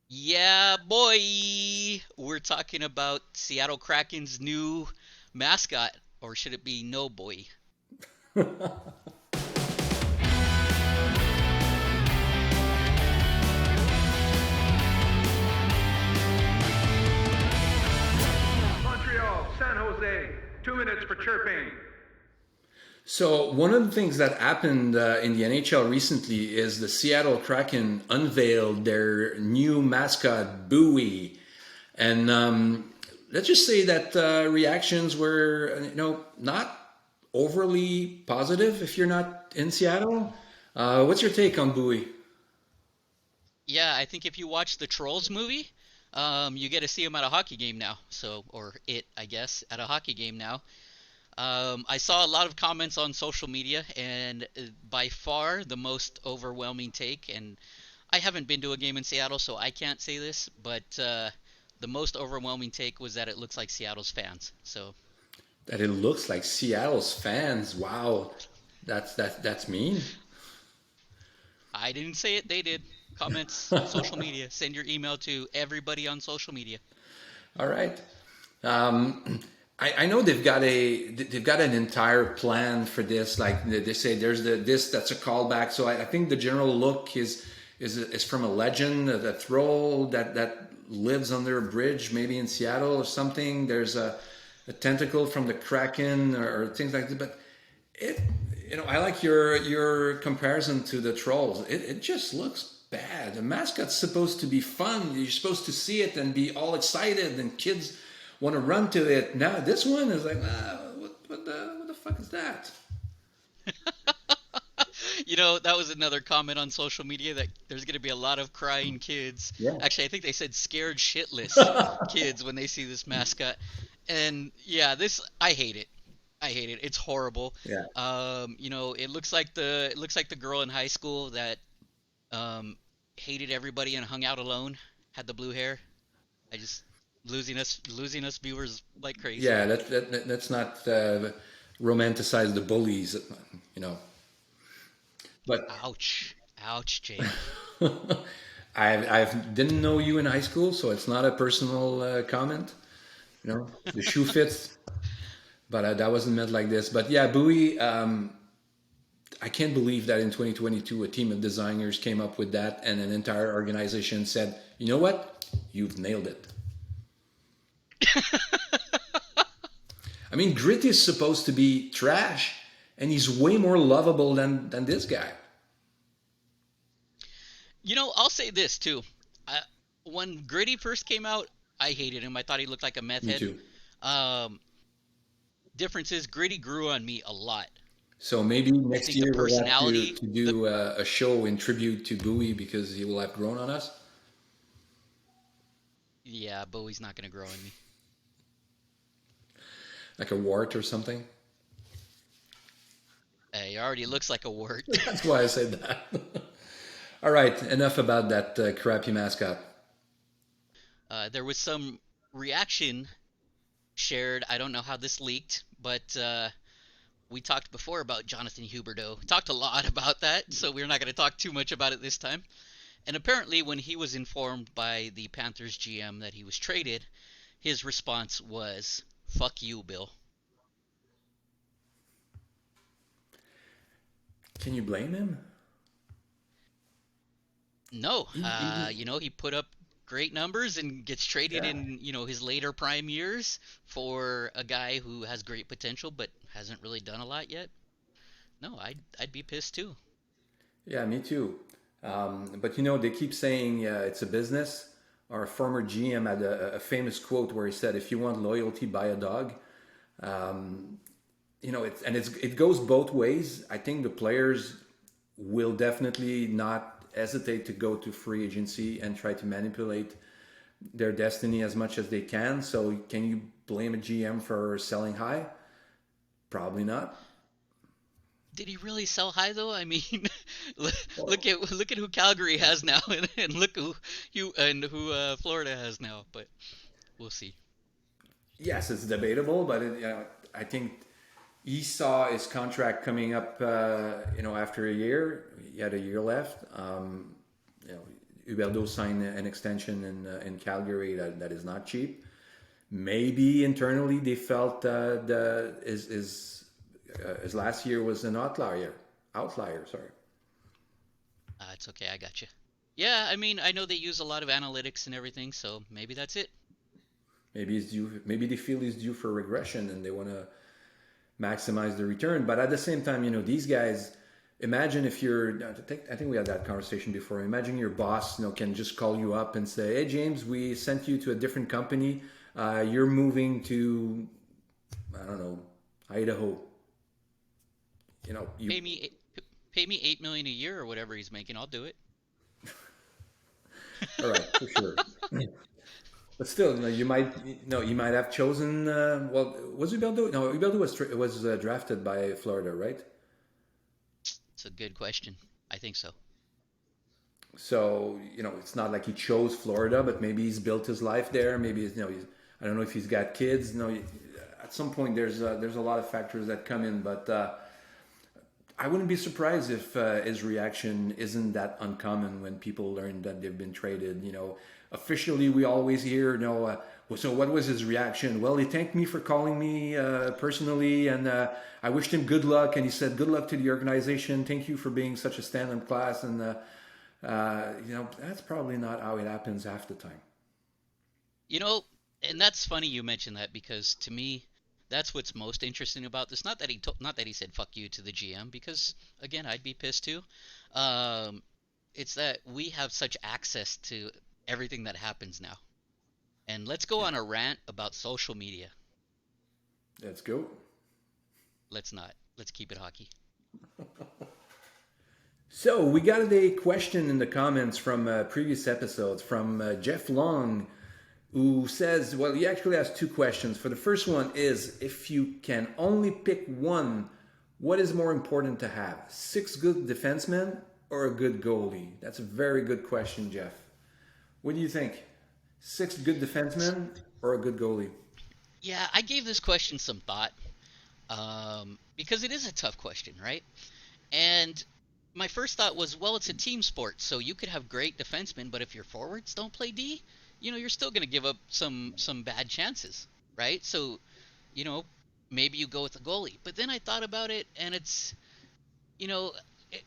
Yeah, boy. We're talking about Seattle Kraken's new mascot, or should it be no boy? Montreal, San Jose, 2 minutes for chirping. So one of the things that happened in the NHL recently is the Seattle Kraken unveiled their new mascot, Buoy, and let's just say that reactions were, not overly positive. If you're not in Seattle, what's your take on Buoy? Yeah, I think if you watch the Trolls movie, you get to see him at a hockey game now. So, or it, I guess, at a hockey game now. I saw a lot of comments on social media, and by far the most overwhelming take, and I haven't been to a game in Seattle, so I can't say this, but the most overwhelming take was that it looks like Seattle's fans. So That it looks like Seattle's fans. Wow, that's mean. I didn't say it, they did. Comments, social media. Send your email to everybody on social media. All right. I know they've got an entire plan for this. Like they say, there's this that's a callback. So I think the general look is from a legend, a troll that lives under a bridge, maybe in Seattle or something. There's a tentacle from the Kraken or things like that. But it, I like your comparison to the trolls. It just looks bad. The mascot's supposed to be fun. You're supposed to see it and be all excited, and kids want to run to it. Now this one is like, what the fuck is that? That was another comment on social media that there's going to be a lot of crying kids. Yeah. Actually, I think they said scared shitless kids when they see this mascot. And yeah, I hate it. I hate it. It's horrible. Yeah. It looks like the girl in high school that um hated everybody and hung out alone, had the blue hair. I just losing us viewers like crazy. Yeah, that's not romanticize the bullies, you know. But Ouch. Ouch, Jake. I didn't know you in high school, so it's not a personal comment. The shoe fits, but that wasn't meant like this. But yeah, Bowie. I can't believe that in 2022 a team of designers came up with that, and an entire organization said, "You know what? You've nailed it." I mean, Grit is supposed to be trash, and he's way more lovable than this guy. I'll say this too. I, when Gritty first came out, I hated him. I thought he looked like a meth Me head. too. Um, Difference is Gritty grew on me a lot. So maybe I next think the year we'll have to, personality, to the do a show in tribute to Bowie because he will have grown on us, yeah, Bowie's not gonna grow on me. like a wart or something. He already looks like a wart. That's why I said that. All right, enough about that crappy mascot. There was some reaction shared. I don't know how this leaked, but we talked before about Jonathan Huberdeau. We talked a lot about that, so we're not going to talk too much about it this time. And apparently, when he was informed by the Panthers GM that he was traded, his response was, "Fuck you, Bill." Can you blame him? No, He, he put up great numbers and gets traded yeah, in, his later prime years for a guy who has great potential but hasn't really done a lot yet. No, I'd be pissed too. yeah, me too. But they keep saying it's a business. Our former GM had a famous quote where he said, "If you want loyalty, buy a dog." It goes both ways. I think the players will definitely not hesitate to go to free agency and try to manipulate their destiny as much as they can. So can you blame a GM for selling high? Probably not. Did he really sell high though? I mean, Well, look at who Calgary has now, and look who Florida has now. But we'll see. yes, it's debatable, but I think he saw his contract coming up. After a year, he had a year left. You know, Huberdeau signed an extension in Calgary that is not cheap. Maybe internally they felt his last year was an outlier. Outlier, sorry. It's okay, I got you. Yeah, I mean, I know they use a lot of analytics and everything, so maybe that's it. Maybe he's due. Maybe they feel he's due for regression and they want to maximize the return. But at the same time, these guys. Imagine if I think we had that conversation before. Imagine your boss, can just call you up and say, "Hey, James, we sent you to a different company. You're moving to, I don't know, Idaho. You Pay me, pay me 8 million a year or whatever he's making. I'll do it. all right for sure." But still, you might have chosen. Well, was Huberdeau? No, Huberdeau was drafted by Florida, right? It's a good question. I think so. So it's not like he chose Florida, but maybe he's built his life there. Maybe I don't know if he's got kids. At some point there's a lot of factors that come in, but I wouldn't be surprised if his reaction isn't that uncommon when people learn that they've been traded. Officially we always hear, so what was his reaction? Well, he thanked me for calling me personally, and I wished him good luck, and he said, "Good luck to the organization. Thank you for being such a stand-up class." And that's probably not how it happens half the time. You know, and that's funny you mentioned that because to me, that's what's most interesting about this. Not that he said "fuck you" to the GM, because again, I'd be pissed too. Um, it's that we have such access to everything that happens now. And let's go Yeah. on a rant about social media. Let's go. Let's not. Let's keep it hockey. So we got a question in the comments from previous episodes from Jeff Long, who says, well, he actually has two questions. For the first one is, if you can only pick one, what is more important to have? 6 good defensemen or a good goalie? That's a very good question, Jeff. What do you think? 6 good defensemen or a good goalie? Yeah, I gave this question some thought because it is a tough question, right? And my first thought was, well, it's a team sport, so you could have great defensemen, but if your forwards don't play D, you're still going to give up some bad chances, right? So, you know, maybe you go with a goalie. But then I thought about it, and you know,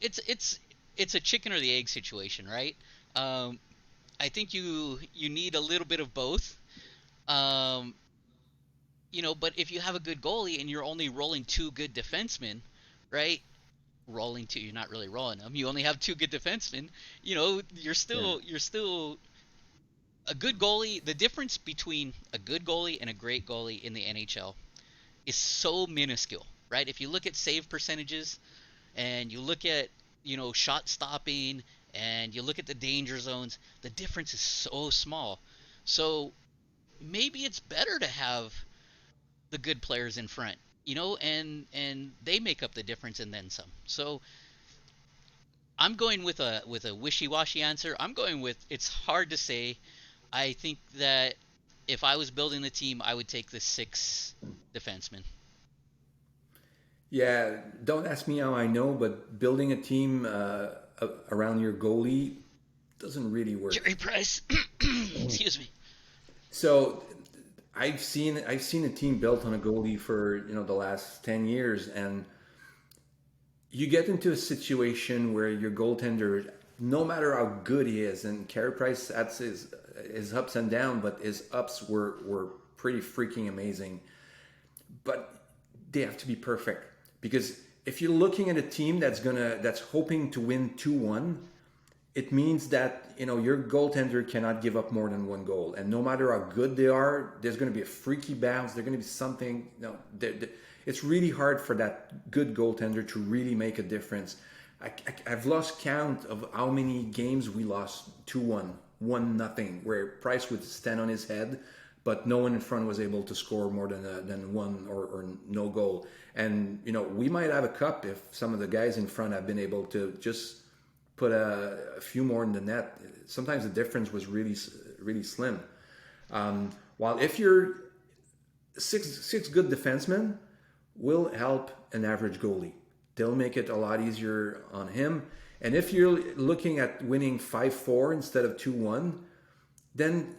it's a chicken or the egg situation, right? Um, I think you need a little bit of both. Um, but if you have a good goalie and you're only rolling two good defensemen, right? Rolling two, you're not really rolling them. You only have two good defensemen. You're Yeah. still a good goalie. The difference between a good goalie and a great goalie in the NHL is so minuscule, right? If you look at save percentages and you look at shot stopping and you look at the danger zones, the difference is so small. So maybe it's better to have the good players in front, and they make up the difference and then some. So I'm going with a wishy-washy answer. I'm going with, it's hard to say. I think that if I was building the team, I would take the 6 defensemen. Yeah, don't ask me how I know, but building a team around your goalie doesn't really work. Jerry Price, excuse me. So I've seen a team built on a goalie for the last 10 years, and you get into a situation where your goaltender, no matter how good he is, and Carey Price had his ups and downs, but his ups were pretty freaking amazing. But they have to be perfect, because if you're looking at a team that's hoping to win 2-1, it means that your goaltender cannot give up more than one goal, and no matter how good they are, there's going to be a freaky bounce. There's going to be something. It's really hard for that good goaltender to really make a difference. I've lost count of how many games we lost 2-1, 1-0, where Price would stand on his head, but no one in front was able to score more than one or no goal. And we might have a cup if some of the guys in front have been able to just put a few more in the net. Sometimes the difference was really really slim. While if you're six good defensemen will help an average goalie. They'll make it a lot easier on him. And if you're looking at winning 5-4 instead of 2-1, then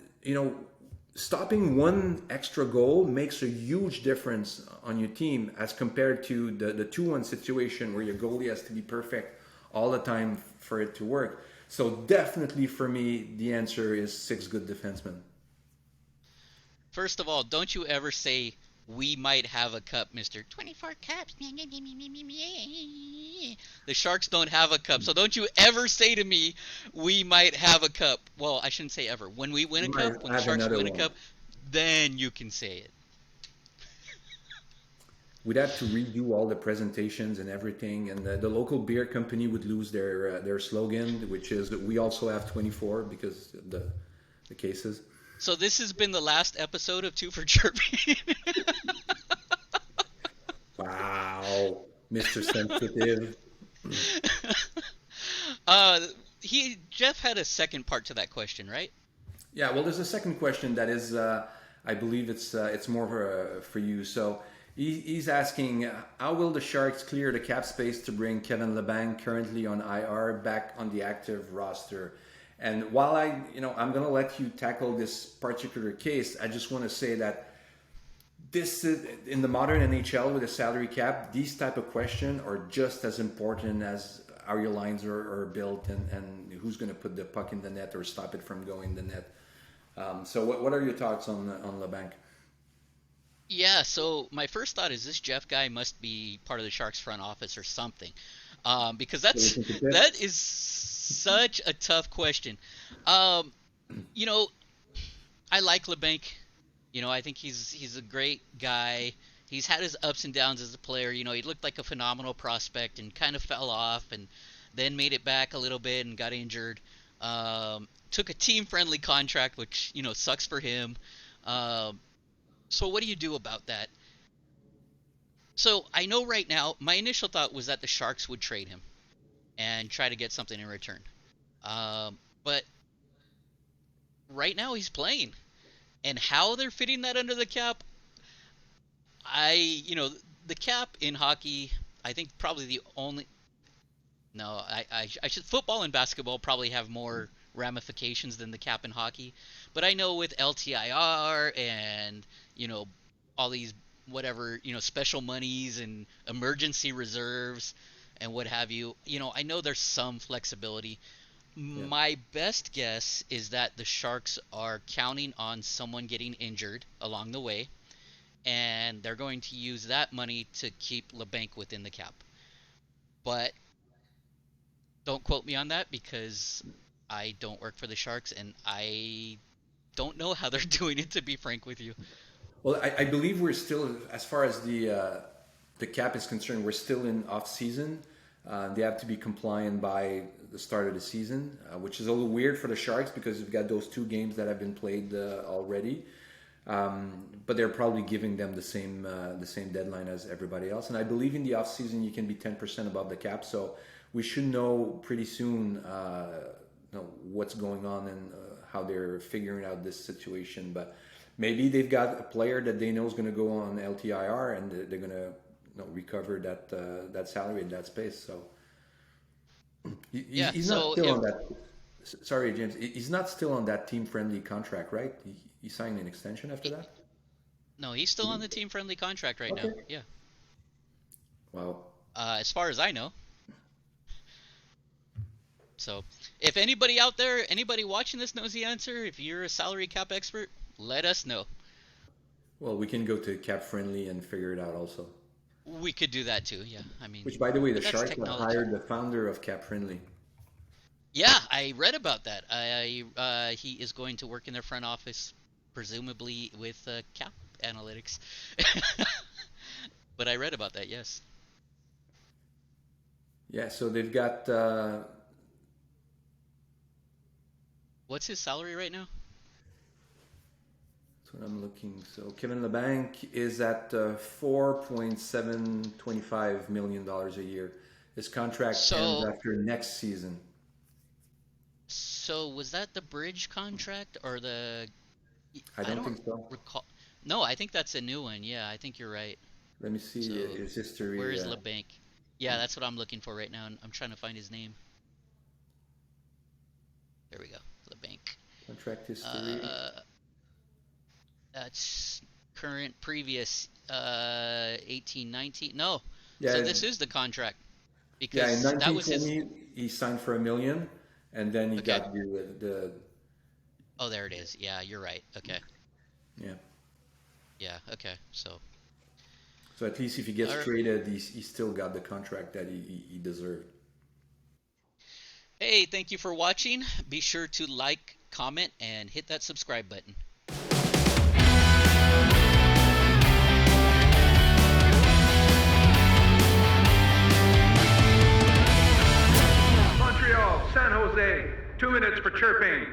stopping one extra goal makes a huge difference on your team as compared to the 2-1 situation where your goalie has to be perfect all the time for it to work. So definitely for me, the answer is six good defensemen. First of all, don't you ever say we might have a cup, Mister 24 cups. The Sharks don't have a cup, so don't you ever say to me we might have a cup. Well, I shouldn't say ever. When we win We a might cup, when the have Sharks another win a one. cup, then you can say it. We'd have to redo all the presentations and everything, and the local beer company would lose their slogan, which is that we also have 24 because of the cases. So this has been the last episode of Two for Chirping. Wow, Mr. Sensitive. uh, Jeff had a second part to that question, right? Yeah, well, there's a second question that is, I believe it's more for you. So he's asking, how will the Sharks clear the cap space to bring Kevin Labanc, currently on IR, back on the active roster? And while I'm going to let you tackle this particular case, I just want to say that this is, in the modern NHL with a salary cap, these type of questions are just as important as how your lines are built and who's going to put the puck in the net or stop it from going in the net. So what are your thoughts on Labanc? Yeah, so my first thought is this Jeff guy must be part of the Sharks front office or something, because So we that's think it's it? that is such a tough question. Um, you know, I like LeBanc. I think he's a great guy. He's had his ups and downs as a player. He looked like a phenomenal prospect and kind of fell off, and then made it back a little bit and got injured. Took a team-friendly contract, which sucks for him. Um, so what do you do about that? So I know right now, my initial thought was that the Sharks would trade him and try to get something in return. But right now he's playing, and how they're fitting that under the cap, I the cap in hockey, I think probably the only no, I should football and basketball probably have more ramifications than the cap in hockey, but I know with LTIR and you know all these whatever special monies and emergency reserves and what have you, I know there's some flexibility. Yeah. My best guess is that the Sharks are counting on someone getting injured along the way, and they're going to use that money to keep LeBanc within the cap. But don't quote me on that because I don't work for the Sharks and I don't know how they're doing it, to be frank with you. Well, I believe we're still, as far as the cap is concerned, we're still in off season. They have to be compliant by the start of the season, which is a little weird for the Sharks because we've got those two games that have been played already. But they're probably giving them the same deadline as everybody else. And I believe in the off season you can be 10% above the cap, so we should know pretty soon what's going on and how they're figuring out this situation. But maybe they've got a player that they know is going to go on LTIR and they're going to recover that salary in that space. So Yeah, he's not so still if on that. Sorry, James. He's not still on that team friendly contract, right? He signed an extension after that. no, he's still Did on he? the team friendly contract right now. Okay. Yeah. Wow. As far as I know. So, if anybody out there, anybody watching this knows the answer, if you're a salary cap expert, let us know. Well, we can go to cap friendly and figure it out also. We could do that too. Yeah. I mean, Which, by the way, the but that's Sharks have technology. hired the founder of Cap Friendly. Yeah, I read about that. He is going to work in their front office, presumably with cap analytics. But I read about that. Yes. Yeah, so they've got. What's his salary right now? That's what I'm looking. So Kevin Labanc is at $4.725 million a year. His contract ends So, after next season. so was that the bridge contract or the? I I don't don't think so. recall. No, I think that's a new one. Yeah, I think you're right. Let me see So, his where history. is LeBanc? Yeah, that's what I'm looking for right now, and I'm trying to find his name. There we go. The bank. Contract history. That's current, previous, 18, 19. No. So Yeah, this is the contract yeah. In because that was his. 1920, he signed for $1 million, and then he Okay. got the Oh, there it is. Yeah, you're right. Okay. yeah. Yeah. Okay. So. So at least if he gets All right. traded, he still got the contract that he deserved. Hey, thank you for watching. Be sure to like, comment, and hit that subscribe button. Montreal, San Jose. 2 minutes for chirping.